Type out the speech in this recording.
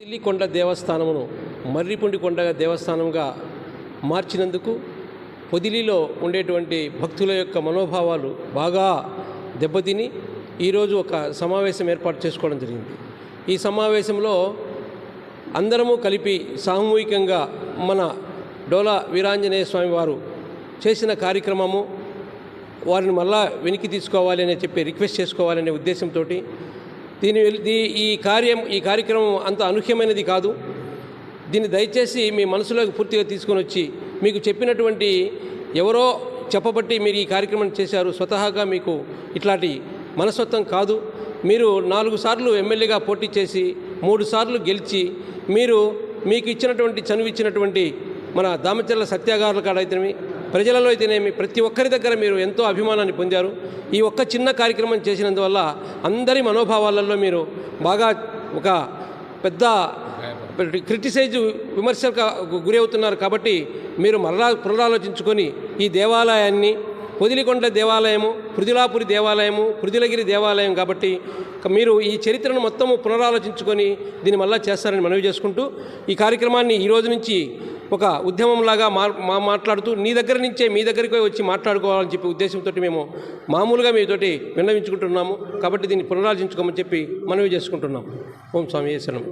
పొదిలికొండ దేవస్థానమును మర్రిపుండి కొండ దేవస్థానంగా మార్చినందుకు పొదిలిలో ఉండేటువంటి భక్తుల యొక్క మనోభావాలు బాగా దెబ్బతిని ఈరోజు ఒక సమావేశం ఏర్పాటు చేసుకోవడం జరిగింది. ఈ సమావేశంలో అందరము కలిపి సామూహికంగా మన డోలా వీరాంజనేయ స్వామి వారు చేసిన కార్యక్రమము వారిని మళ్ళా వెనక్కి తీసుకోవాలి అని చెప్పి రిక్వెస్ట్ చేసుకోవాలనే ఉద్దేశంతో ఈ కార్యక్రమం అంత అనూహ్యమైనది కాదు. దీన్ని దయచేసి మీ మనసులోకి పూర్తిగా తీసుకొని వచ్చి మీకు చెప్పినటువంటి ఎవరో చెప్పబట్టి మీరు ఈ కార్యక్రమం చేశారు. స్వతహాగా మీకు ఇట్లాంటి మనస్తత్వం కాదు. మీరు 4 సార్లు ఎమ్మెల్యేగా పోటీ చేసి 3 సార్లు గెలిచి మీకు ఇచ్చినటువంటి చనువు ఇచ్చినటువంటి మన దామచర్ల సత్యాగారుల కాడ అయితేనేమి ప్రజలలో అయితేనేమి ప్రతి ఒక్కరి దగ్గర మీరు ఎంతో అభిమానాన్ని పొందారు. ఈ ఒక్క చిన్న కార్యక్రమం చేసినందువల్ల అందరి మనోభావాలలో మీరు బాగా ఒక పెద్ద విమర్శలకు గురి అవుతున్నారు. కాబట్టి మీరు పునరాలోచించుకొని ఈ దేవాలయాన్ని పొదిలికొండ దేవాలయము, పృథులాపురి దేవాలయము, పృథులగిరి దేవాలయం కాబట్టి మీరు ఈ చరిత్రను మొత్తము పునరాలోచించుకొని దీన్ని మళ్ళా చేస్తారని మనవి చేసుకుంటూ ఈ కార్యక్రమాన్ని ఈ రోజు నుంచి ఒక ఉద్యమంలాగా మాట్లాడుతూ మీ దగ్గరికి వచ్చి మాట్లాడుకోవాలని చెప్పి ఉద్దేశంతో మేము మామూలుగా మీతోటి విన్నవించుకుంటున్నాము. కాబట్టి దీన్ని పునరాలోచించుకోమని చెప్పి మనవి చేసుకుంటున్నాము. ఓం స్వామి శరణం.